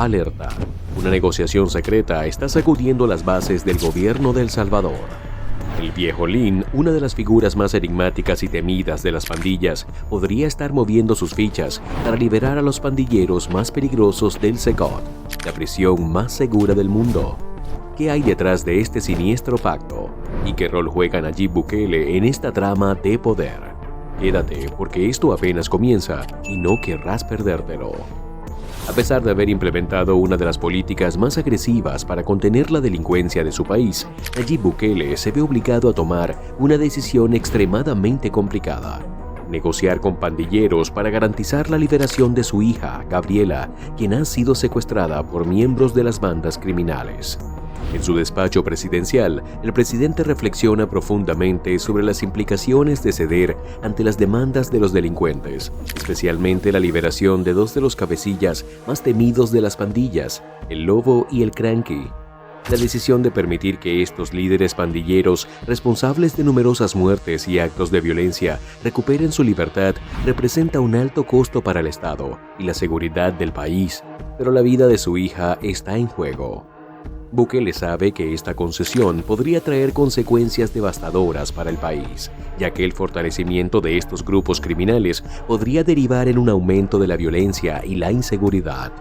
Alerta. Una negociación secreta está sacudiendo las bases del gobierno de El Salvador. El viejo Lin, una de las figuras más enigmáticas y temidas de las pandillas, podría estar moviendo sus fichas para liberar a los pandilleros más peligrosos del Secot, la prisión más segura del mundo. ¿Qué hay detrás de este siniestro pacto? ¿Y qué rol juega Nayib Bukele en esta trama de poder? Quédate, porque esto apenas comienza y no querrás perdértelo. A pesar de haber implementado una de las políticas más agresivas para contener la delincuencia de su país, Nayib Bukele se ve obligado a tomar una decisión extremadamente complicada: negociar con pandilleros para garantizar la liberación de su hija, Gabriela, quien ha sido secuestrada por miembros de las bandas criminales. En su despacho presidencial, el presidente reflexiona profundamente sobre las implicaciones de ceder ante las demandas de los delincuentes, especialmente la liberación de dos de los cabecillas más temidos de las pandillas, el Lobo y el Cranky. La decisión de permitir que estos líderes pandilleros, responsables de numerosas muertes y actos de violencia, recuperen su libertad representa un alto costo para el Estado y la seguridad del país, pero la vida de su hija está en juego. Bukele sabe que esta concesión podría traer consecuencias devastadoras para el país, ya que el fortalecimiento de estos grupos criminales podría derivar en un aumento de la violencia y la inseguridad.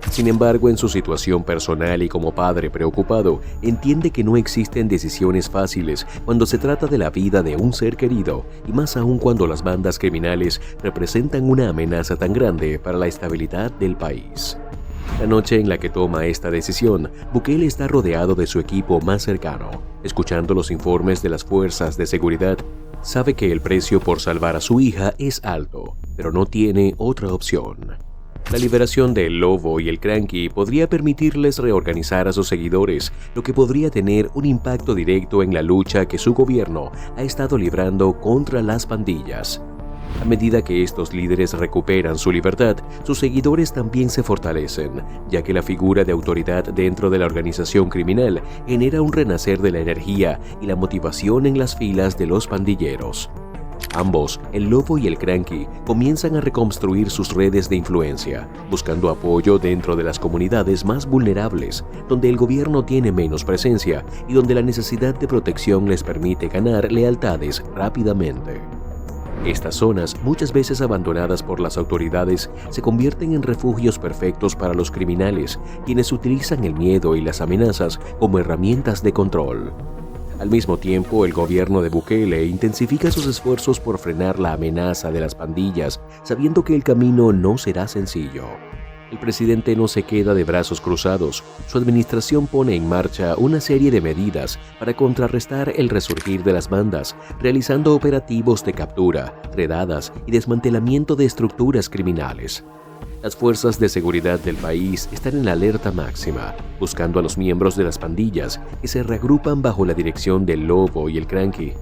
Sin embargo, en su situación personal y como padre preocupado, entiende que no existen decisiones fáciles cuando se trata de la vida de un ser querido, y más aún cuando las bandas criminales representan una amenaza tan grande para la estabilidad del país. La noche en la que toma esta decisión, Bukele está rodeado de su equipo más cercano. Escuchando los informes de las fuerzas de seguridad, sabe que el precio por salvar a su hija es alto, pero no tiene otra opción. La liberación del Lobo y el Cranky podría permitirles reorganizar a sus seguidores, lo que podría tener un impacto directo en la lucha que su gobierno ha estado librando contra las pandillas. A medida que estos líderes recuperan su libertad, sus seguidores también se fortalecen, ya que la figura de autoridad dentro de la organización criminal genera un renacer de la energía y la motivación en las filas de los pandilleros. Ambos, el Lobo y el Cranky, comienzan a reconstruir sus redes de influencia, buscando apoyo dentro de las comunidades más vulnerables, donde el gobierno tiene menos presencia y donde la necesidad de protección les permite ganar lealtades rápidamente. Estas zonas, muchas veces abandonadas por las autoridades, se convierten en refugios perfectos para los criminales, quienes utilizan el miedo y las amenazas como herramientas de control. Al mismo tiempo, el gobierno de Bukele intensifica sus esfuerzos por frenar la amenaza de las pandillas, sabiendo que el camino no será sencillo. El presidente no se queda de brazos cruzados. Su administración pone en marcha una serie de medidas para contrarrestar el resurgir de las bandas, realizando operativos de captura, redadas y desmantelamiento de estructuras criminales. Las fuerzas de seguridad del país están en la alerta máxima, buscando a los miembros de las pandillas que se reagrupan bajo la dirección del Lobo y el Cranky.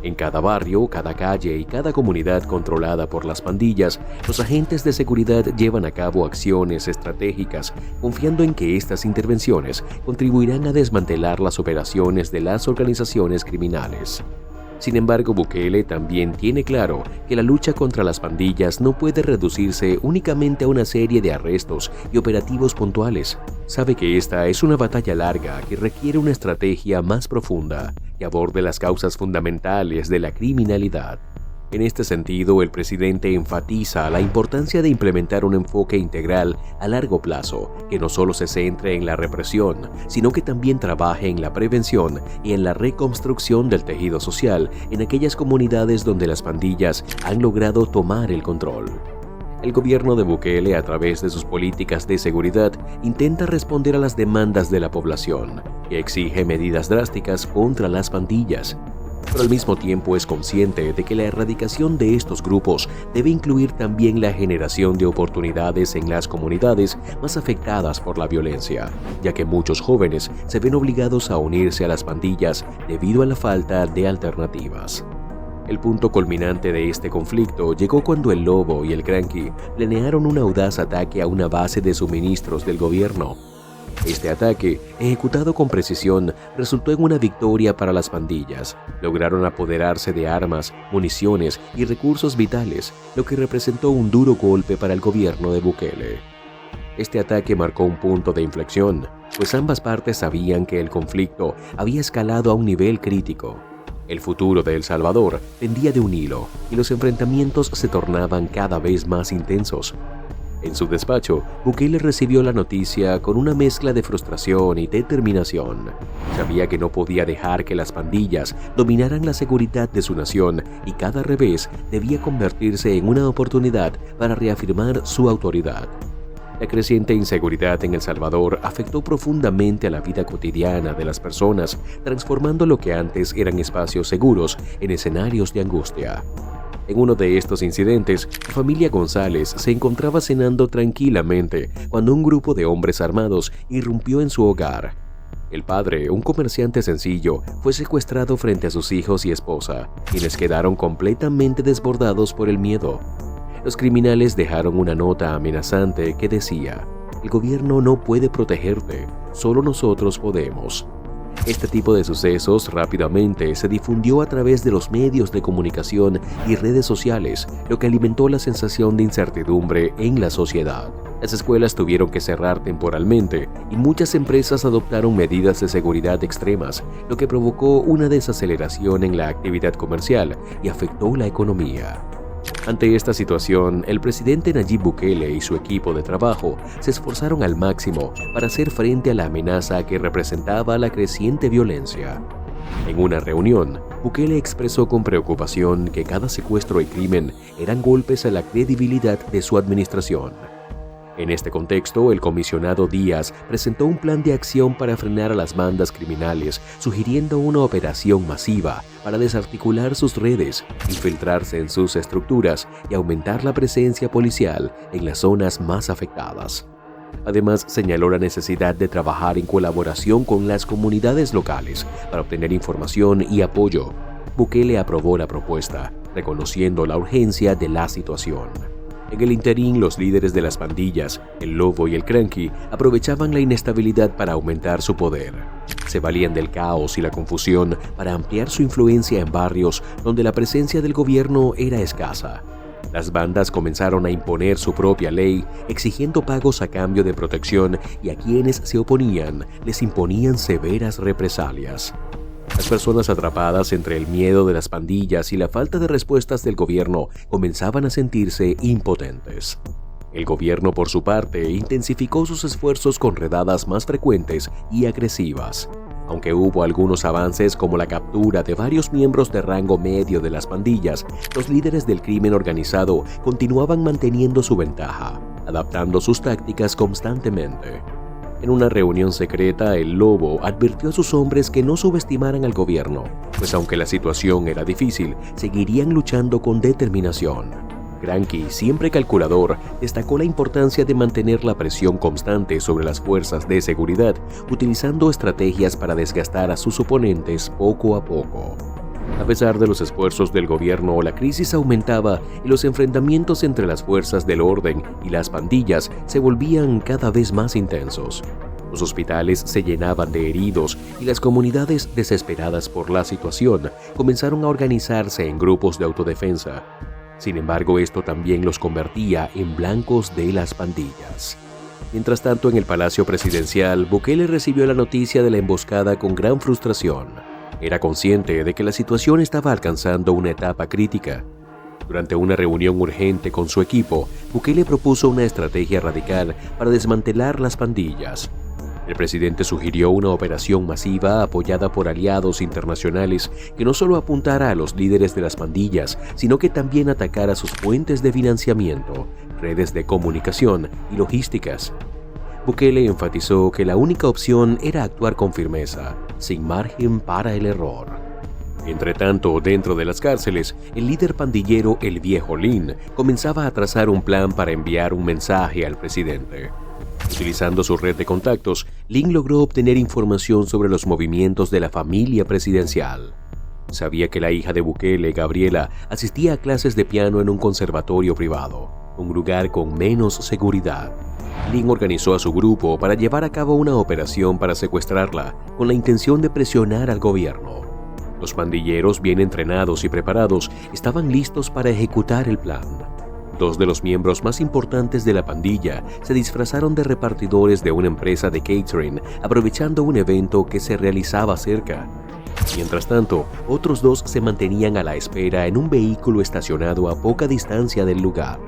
En cada barrio, cada calle y cada comunidad controlada por las pandillas, los agentes de seguridad llevan a cabo acciones estratégicas, confiando en que estas intervenciones contribuirán a desmantelar las operaciones de las organizaciones criminales. Sin embargo, Bukele también tiene claro que la lucha contra las pandillas no puede reducirse únicamente a una serie de arrestos y operativos puntuales. Sabe que esta es una batalla larga que requiere una estrategia más profunda que aborde las causas fundamentales de la criminalidad. En este sentido, el presidente enfatiza la importancia de implementar un enfoque integral a largo plazo, que no solo se centre en la represión, sino que también trabaje en la prevención y en la reconstrucción del tejido social en aquellas comunidades donde las pandillas han logrado tomar el control. El gobierno de Bukele, a través de sus políticas de seguridad, intenta responder a las demandas de la población, que exige medidas drásticas contra las pandillas. Pero al mismo tiempo es consciente de que la erradicación de estos grupos debe incluir también la generación de oportunidades en las comunidades más afectadas por la violencia, ya que muchos jóvenes se ven obligados a unirse a las pandillas debido a la falta de alternativas. El punto culminante de este conflicto llegó cuando el Lobo y el Cranky planearon un audaz ataque a una base de suministros del gobierno. Este ataque, ejecutado con precisión, resultó en una victoria para las pandillas. Lograron apoderarse de armas, municiones y recursos vitales, lo que representó un duro golpe para el gobierno de Bukele. Este ataque marcó un punto de inflexión, pues ambas partes sabían que el conflicto había escalado a un nivel crítico. El futuro de El Salvador pendía de un hilo y los enfrentamientos se tornaban cada vez más intensos. En su despacho, Bukele recibió la noticia con una mezcla de frustración y determinación. Sabía que no podía dejar que las pandillas dominaran la seguridad de su nación y cada revés debía convertirse en una oportunidad para reafirmar su autoridad. La creciente inseguridad en El Salvador afectó profundamente a la vida cotidiana de las personas, transformando lo que antes eran espacios seguros en escenarios de angustia. En uno de estos incidentes, la familia González se encontraba cenando tranquilamente cuando un grupo de hombres armados irrumpió en su hogar. El padre, un comerciante sencillo, fue secuestrado frente a sus hijos y esposa, quienes quedaron completamente desbordados por el miedo. Los criminales dejaron una nota amenazante que decía: "El gobierno no puede protegerte, solo nosotros podemos". Este tipo de sucesos rápidamente se difundió a través de los medios de comunicación y redes sociales, lo que alimentó la sensación de incertidumbre en la sociedad. Las escuelas tuvieron que cerrar temporalmente y muchas empresas adoptaron medidas de seguridad extremas, lo que provocó una desaceleración en la actividad comercial y afectó la economía. Ante esta situación, el presidente Nayib Bukele y su equipo de trabajo se esforzaron al máximo para hacer frente a la amenaza que representaba la creciente violencia. En una reunión, Bukele expresó con preocupación que cada secuestro y crimen eran golpes a la credibilidad de su administración. En este contexto, el comisionado Díaz presentó un plan de acción para frenar a las bandas criminales, sugiriendo una operación masiva para desarticular sus redes, infiltrarse en sus estructuras y aumentar la presencia policial en las zonas más afectadas. Además, señaló la necesidad de trabajar en colaboración con las comunidades locales para obtener información y apoyo. Bukele aprobó la propuesta, reconociendo la urgencia de la situación. En el interín, los líderes de las pandillas, el Lobo y el Cranky, aprovechaban la inestabilidad para aumentar su poder. Se valían del caos y la confusión para ampliar su influencia en barrios donde la presencia del gobierno era escasa. Las bandas comenzaron a imponer su propia ley, exigiendo pagos a cambio de protección, y a quienes se oponían les imponían severas represalias. Las personas atrapadas entre el miedo de las pandillas y la falta de respuestas del gobierno comenzaban a sentirse impotentes. El gobierno, por su parte, intensificó sus esfuerzos con redadas más frecuentes y agresivas. Aunque hubo algunos avances como la captura de varios miembros de rango medio de las pandillas, los líderes del crimen organizado continuaban manteniendo su ventaja, adaptando sus tácticas constantemente. En una reunión secreta, el Lobo advirtió a sus hombres que no subestimaran al gobierno, pues aunque la situación era difícil, seguirían luchando con determinación. Cranky, siempre calculador, destacó la importancia de mantener la presión constante sobre las fuerzas de seguridad, utilizando estrategias para desgastar a sus oponentes poco a poco. A pesar de los esfuerzos del gobierno, la crisis aumentaba y los enfrentamientos entre las fuerzas del orden y las pandillas se volvían cada vez más intensos. Los hospitales se llenaban de heridos y las comunidades, desesperadas por la situación, comenzaron a organizarse en grupos de autodefensa. Sin embargo, esto también los convertía en blancos de las pandillas. Mientras tanto, en el Palacio Presidencial, Bukele recibió la noticia de la emboscada con gran frustración. Era consciente de que la situación estaba alcanzando una etapa crítica. Durante una reunión urgente con su equipo, Bukele propuso una estrategia radical para desmantelar las pandillas. El presidente sugirió una operación masiva apoyada por aliados internacionales que no solo apuntara a los líderes de las pandillas, sino que también atacara sus fuentes de financiamiento, redes de comunicación y logísticas. Bukele enfatizó que la única opción era actuar con firmeza, sin margen para el error. Entretanto, dentro de las cárceles, el líder pandillero El Viejo Lin comenzaba a trazar un plan para enviar un mensaje al presidente. Utilizando su red de contactos, Lin logró obtener información sobre los movimientos de la familia presidencial. Sabía que la hija de Bukele, Gabriela, asistía a clases de piano en un conservatorio privado, un lugar con menos seguridad. Lin organizó a su grupo para llevar a cabo una operación para secuestrarla, con la intención de presionar al gobierno. Los pandilleros, bien entrenados y preparados, estaban listos para ejecutar el plan. Dos de los miembros más importantes de la pandilla se disfrazaron de repartidores de una empresa de catering, aprovechando un evento que se realizaba cerca. Mientras tanto, otros dos se mantenían a la espera en un vehículo estacionado a poca distancia del lugar.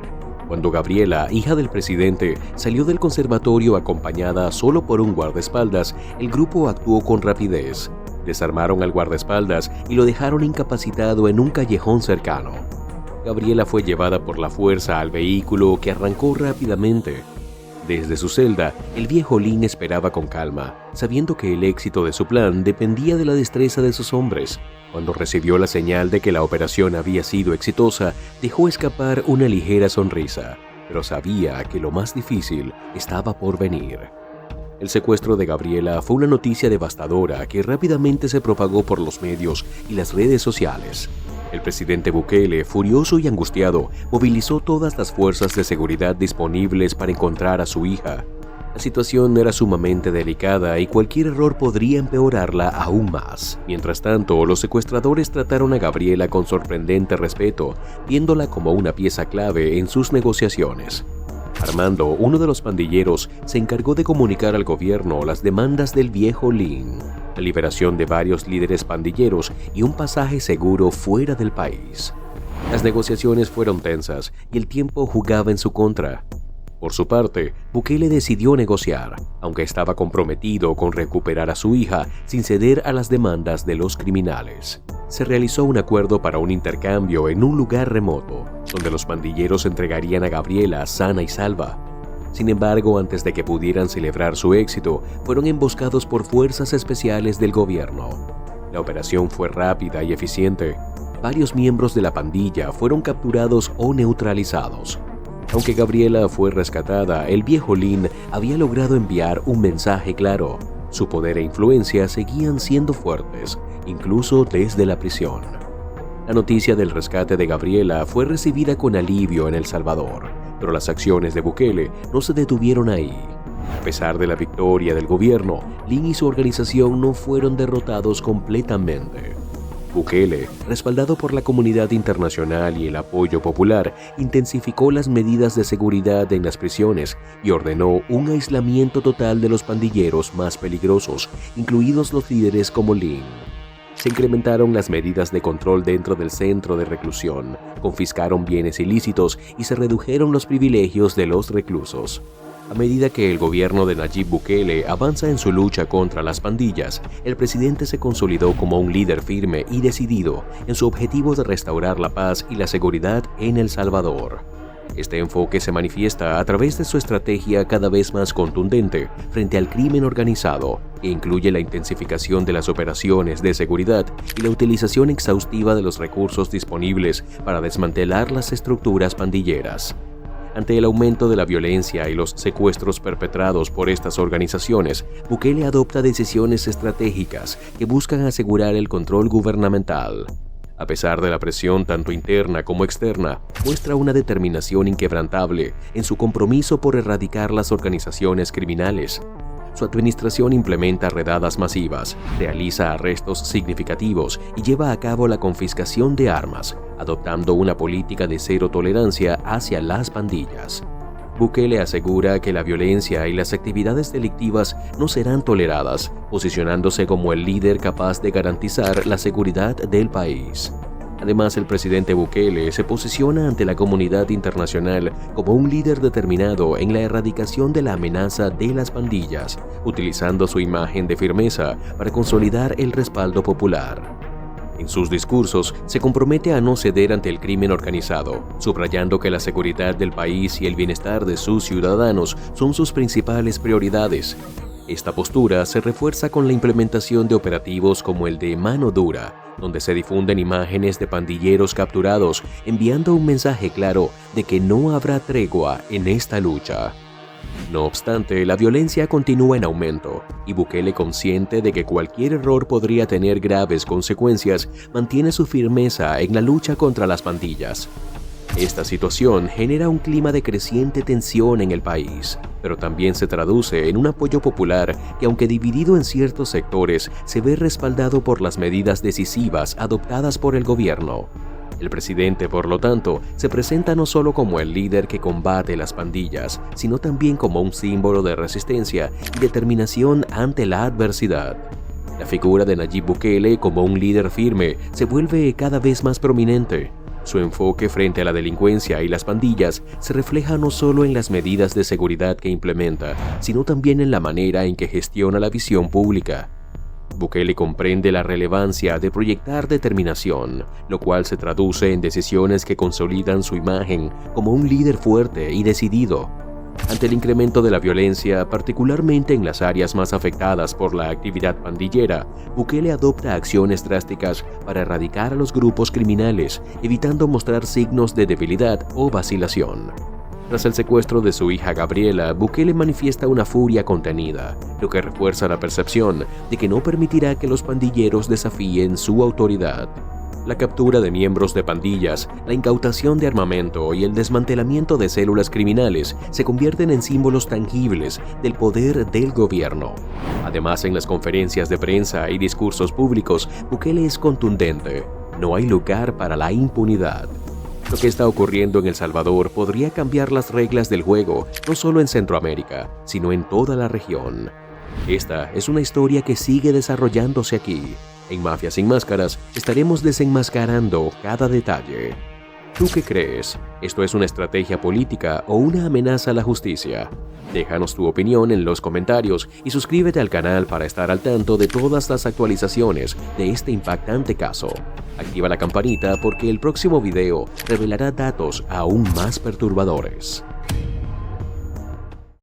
Cuando Gabriela, hija del presidente, salió del conservatorio acompañada solo por un guardaespaldas, el grupo actuó con rapidez. Desarmaron al guardaespaldas y lo dejaron incapacitado en un callejón cercano. Gabriela fue llevada por la fuerza al vehículo, que arrancó rápidamente. Desde su celda, el viejo Lin esperaba con calma, sabiendo que el éxito de su plan dependía de la destreza de sus hombres. Cuando recibió la señal de que la operación había sido exitosa, dejó escapar una ligera sonrisa, pero sabía que lo más difícil estaba por venir. El secuestro de Gabriela fue una noticia devastadora que rápidamente se propagó por los medios y las redes sociales. El presidente Bukele, furioso y angustiado, movilizó todas las fuerzas de seguridad disponibles para encontrar a su hija. La situación era sumamente delicada y cualquier error podría empeorarla aún más. Mientras tanto, los secuestradores trataron a Gabriela con sorprendente respeto, viéndola como una pieza clave en sus negociaciones. Armando, uno de los pandilleros, se encargó de comunicar al gobierno las demandas del viejo Lin, la liberación de varios líderes pandilleros y un pasaje seguro fuera del país. Las negociaciones fueron tensas y el tiempo jugaba en su contra. Por su parte, Bukele decidió negociar, aunque estaba comprometido con recuperar a su hija sin ceder a las demandas de los criminales. Se realizó un acuerdo para un intercambio en un lugar remoto, donde los pandilleros entregarían a Gabriela sana y salva. Sin embargo, antes de que pudieran celebrar su éxito, fueron emboscados por fuerzas especiales del gobierno. La operación fue rápida y eficiente. Varios miembros de la pandilla fueron capturados o neutralizados. Aunque Gabriela fue rescatada, el viejo Lin había logrado enviar un mensaje claro. Su poder e influencia seguían siendo fuertes, incluso desde la prisión. La noticia del rescate de Gabriela fue recibida con alivio en El Salvador, pero las acciones de Bukele no se detuvieron ahí. A pesar de la victoria del gobierno, Lin y su organización no fueron derrotados completamente. Bukele, respaldado por la comunidad internacional y el apoyo popular, intensificó las medidas de seguridad en las prisiones y ordenó un aislamiento total de los pandilleros más peligrosos, incluidos los líderes como Lin. Se incrementaron las medidas de control dentro del centro de reclusión, confiscaron bienes ilícitos y se redujeron los privilegios de los reclusos. A medida que el gobierno de Nayib Bukele avanza en su lucha contra las pandillas, el presidente se consolidó como un líder firme y decidido en su objetivo de restaurar la paz y la seguridad en El Salvador. Este enfoque se manifiesta a través de su estrategia cada vez más contundente frente al crimen organizado, que incluye la intensificación de las operaciones de seguridad y la utilización exhaustiva de los recursos disponibles para desmantelar las estructuras pandilleras. Ante el aumento de la violencia y los secuestros perpetrados por estas organizaciones, Bukele adopta decisiones estratégicas que buscan asegurar el control gubernamental. A pesar de la presión tanto interna como externa, muestra una determinación inquebrantable en su compromiso por erradicar las organizaciones criminales. Su administración implementa redadas masivas, realiza arrestos significativos y lleva a cabo la confiscación de armas, adoptando una política de cero tolerancia hacia las pandillas. Bukele asegura que la violencia y las actividades delictivas no serán toleradas, posicionándose como el líder capaz de garantizar la seguridad del país. Además, el presidente Bukele se posiciona ante la comunidad internacional como un líder determinado en la erradicación de la amenaza de las pandillas, utilizando su imagen de firmeza para consolidar el respaldo popular. En sus discursos, se compromete a no ceder ante el crimen organizado, subrayando que la seguridad del país y el bienestar de sus ciudadanos son sus principales prioridades. Esta postura se refuerza con la implementación de operativos como el de Mano Dura, donde se difunden imágenes de pandilleros capturados, enviando un mensaje claro de que no habrá tregua en esta lucha. No obstante, la violencia continúa en aumento, y Bukele, consciente de que cualquier error podría tener graves consecuencias, mantiene su firmeza en la lucha contra las pandillas. Esta situación genera un clima de creciente tensión en el país, pero también se traduce en un apoyo popular que, aunque dividido en ciertos sectores, se ve respaldado por las medidas decisivas adoptadas por el gobierno. El presidente, por lo tanto, se presenta no solo como el líder que combate las pandillas, sino también como un símbolo de resistencia y determinación ante la adversidad. La figura de Nayib Bukele como un líder firme se vuelve cada vez más prominente. Su enfoque frente a la delincuencia y las pandillas se refleja no solo en las medidas de seguridad que implementa, sino también en la manera en que gestiona la visión pública. Bukele comprende la relevancia de proyectar determinación, lo cual se traduce en decisiones que consolidan su imagen como un líder fuerte y decidido. Ante el incremento de la violencia, particularmente en las áreas más afectadas por la actividad pandillera, Bukele adopta acciones drásticas para erradicar a los grupos criminales, evitando mostrar signos de debilidad o vacilación. Tras el secuestro de su hija Gabriela, Bukele manifiesta una furia contenida, lo que refuerza la percepción de que no permitirá que los pandilleros desafíen su autoridad. La captura de miembros de pandillas, la incautación de armamento y el desmantelamiento de células criminales se convierten en símbolos tangibles del poder del gobierno. Además, en las conferencias de prensa y discursos públicos, Bukele es contundente: no hay lugar para la impunidad. Lo que está ocurriendo en El Salvador podría cambiar las reglas del juego, no solo en Centroamérica, sino en toda la región. Esta es una historia que sigue desarrollándose aquí. En Mafia Sin Máscaras estaremos desenmascarando cada detalle. ¿Tú qué crees? ¿Esto es una estrategia política o una amenaza a la justicia? Déjanos tu opinión en los comentarios y suscríbete al canal para estar al tanto de todas las actualizaciones de este impactante caso. Activa la campanita porque el próximo video revelará datos aún más perturbadores.